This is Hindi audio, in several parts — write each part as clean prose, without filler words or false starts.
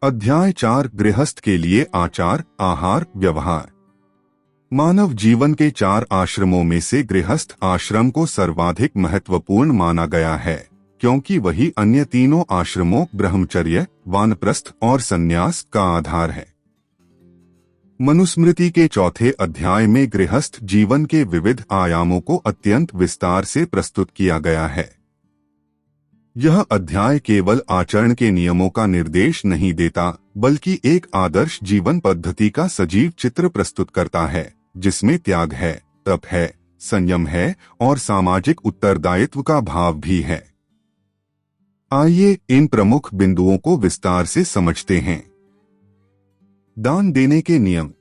अध्याय 4 गृहस्थ के लिए आचार, आहार, व्यवहार। मानव जीवन के 4 आश्रमों में से गृहस्थ आश्रम को सर्वाधिक महत्वपूर्ण माना गया है, क्योंकि वही अन्य तीनों आश्रमों ब्रह्मचर्य, वानप्रस्थ और संन्यास का आधार है। मनुस्मृति के चौथे अध्याय में गृहस्थ जीवन के विविध आयामों को अत्यंत विस्तार से प्रस्तुत किया गया है। यह अध्याय केवल आचरण के नियमों का निर्देश नहीं देता, बल्कि एक आदर्श जीवन पद्धति का सजीव चित्र प्रस्तुत करता है, जिसमें त्याग है, तप है, संयम है और सामाजिक उत्तरदायित्व का भाव भी है। आइए इन प्रमुख बिंदुओं को विस्तार से समझते हैं। दान देने के नियम।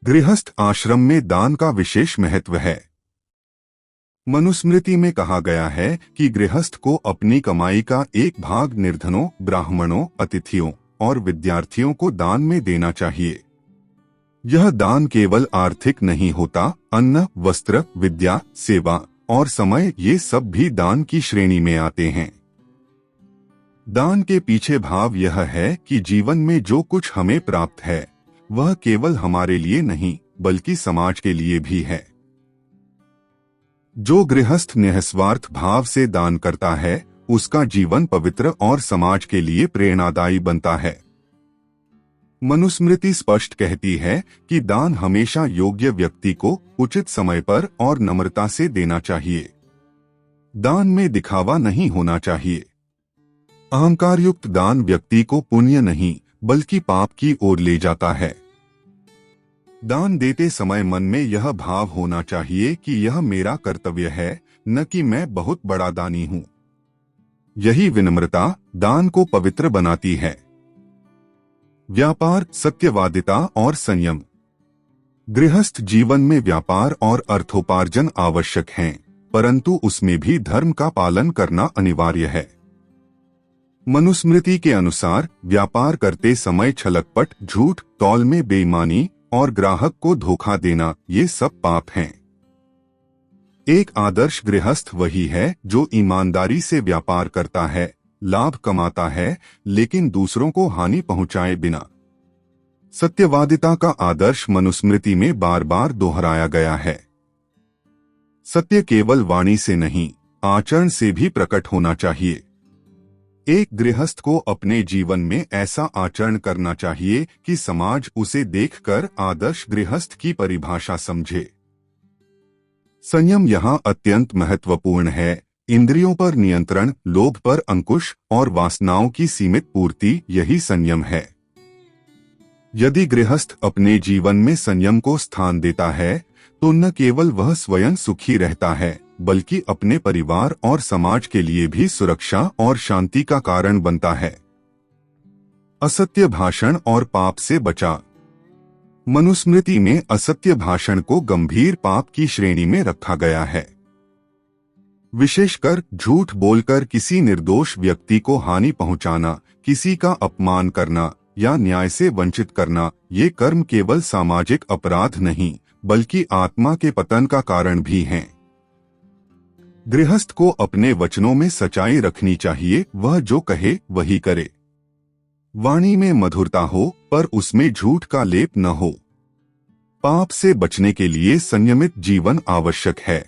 गृहस्थ आश्रम में दान का विशेष महत्व है। मनुस्मृति में कहा गया है कि गृहस्थ को अपनी कमाई का एक भाग निर्धनों, ब्राह्मणों, अतिथियों और विद्यार्थियों को दान में देना चाहिए। यह दान केवल आर्थिक नहीं होता, अन्न, वस्त्र, विद्या, सेवा और समय ये सब भी दान की श्रेणी में आते हैं। दान के पीछे भाव यह है कि जीवन में जो कुछ हमें प्राप्त है वह केवल हमारे लिए नहीं, बल्कि समाज के लिए भी है। जो गृहस्थ निस्वार्थ भाव से दान करता है, उसका जीवन पवित्र और समाज के लिए प्रेरणादायी बनता है। मनुस्मृति स्पष्ट कहती है कि दान हमेशा योग्य व्यक्ति को उचित समय पर और नम्रता से देना चाहिए। दान में दिखावा नहीं होना चाहिए। अहंकारयुक्त दान व्यक्ति को पुण्य नहीं, बल्कि पाप की ओर ले जाता है। दान देते समय मन में यह भाव होना चाहिए कि यह मेरा कर्तव्य है, न कि मैं बहुत बड़ा दानी हूँ। यही विनम्रता दान को पवित्र बनाती है। व्यापार, सत्यवादिता और संयम। गृहस्थ जीवन में व्यापार और अर्थोपार्जन आवश्यक हैं, परंतु उसमें भी धर्म का पालन करना अनिवार्य है। मनुस्मृति के अनुसार व्यापार करते समय छलकपट, झूठ, तौल में बेईमानी और ग्राहक को धोखा देना, ये सब पाप हैं। एक आदर्श गृहस्थ वही है जो ईमानदारी से व्यापार करता है, लाभ कमाता है, लेकिन दूसरों को हानि पहुंचाए बिना। सत्यवादिता का आदर्श मनुस्मृति में बार बार दोहराया गया है। सत्य केवल वाणी से नहीं, आचरण से भी प्रकट होना चाहिए। एक गृहस्थ को अपने जीवन में ऐसा आचरण करना चाहिए कि समाज उसे देखकर आदर्श गृहस्थ की परिभाषा समझे। संयम यहाँ अत्यंत महत्वपूर्ण है। इंद्रियों पर नियंत्रण, लोभ पर अंकुश और वासनाओं की सीमित पूर्ति, यही संयम है। यदि गृहस्थ अपने जीवन में संयम को स्थान देता है, तो न केवल वह स्वयं सुखी रहता है, बल्कि अपने परिवार और समाज के लिए भी सुरक्षा और शांति का कारण बनता है। असत्य भाषण और पाप से बचा। मनुस्मृति में असत्य भाषण को गंभीर पाप की श्रेणी में रखा गया है। विशेषकर झूठ बोलकर किसी निर्दोष व्यक्ति को हानि पहुंचाना, किसी का अपमान करना या न्याय से वंचित करना, ये कर्म केवल सामाजिक अपराध नहीं, बल्कि आत्मा के पतन का कारण भी हैं। गृहस्थ को अपने वचनों में सच्चाई रखनी चाहिए, वह जो कहे वही करे। वाणी में मधुरता हो, पर उसमें झूठ का लेप न हो। पाप से बचने के लिए संयमित जीवन आवश्यक है।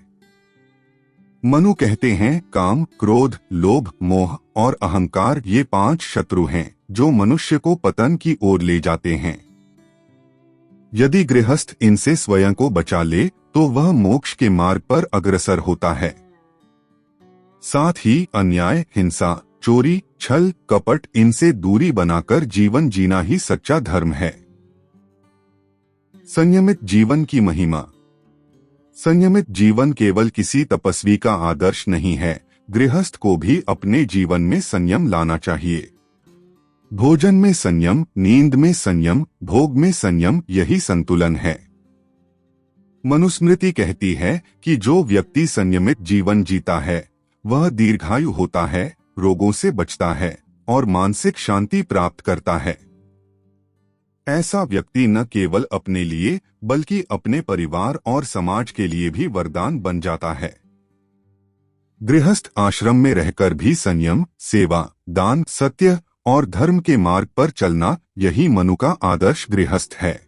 मनु कहते हैं, काम, क्रोध, लोभ, मोह और अहंकार ये 5 शत्रु हैं जो मनुष्य को पतन की ओर ले जाते हैं। यदि गृहस्थ इनसे स्वयं को बचा ले, तो वह मोक्ष के मार्ग पर अग्रसर होता है। साथ ही अन्याय, हिंसा, चोरी, छल, कपट, इनसे दूरी बनाकर जीवन जीना ही सच्चा धर्म है। संयमित जीवन की महिमा। संयमित जीवन केवल किसी तपस्वी का आदर्श नहीं है, गृहस्थ को भी अपने जीवन में संयम लाना चाहिए। भोजन में संयम, नींद में संयम, भोग में संयम, यही संतुलन है। मनुस्मृति कहती है कि जो व्यक्ति संयमित जीवन जीता है वह दीर्घायु होता है, रोगों से बचता है और मानसिक शांति प्राप्त करता है। ऐसा व्यक्ति न केवल अपने लिए, बल्कि अपने परिवार और समाज के लिए भी वरदान बन जाता है। गृहस्थ आश्रम में रहकर भी संयम, सेवा, दान, सत्य और धर्म के मार्ग पर चलना, यही मनु का आदर्श गृहस्थ है।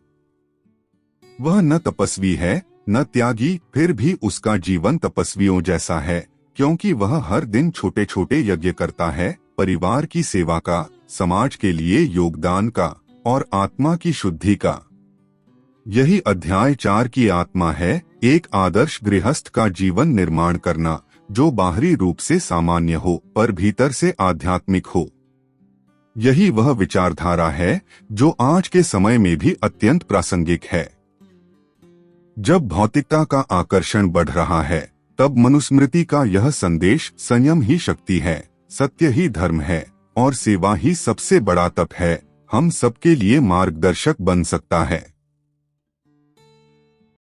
वह न तपस्वी है न त्यागी, फिर भी उसका जीवन तपस्वियों जैसा है, क्योंकि वह हर दिन छोटे छोटे यज्ञ करता है, परिवार की सेवा का, समाज के लिए योगदान का और आत्मा की शुद्धि का। यही अध्याय 4 की आत्मा है, एक आदर्श गृहस्थ का जीवन निर्माण करना, जो बाहरी रूप से सामान्य हो पर भीतर से आध्यात्मिक हो। यही वह विचारधारा है जो आज के समय में भी अत्यंत प्रासंगिक है। जब भौतिकता का आकर्षण बढ़ रहा है, तब मनुस्मृति का यह संदेश संयम ही शक्ति है, सत्य ही धर्म है और सेवा ही सबसे बड़ा तप है, हम सबके लिए मार्गदर्शक बन सकता है।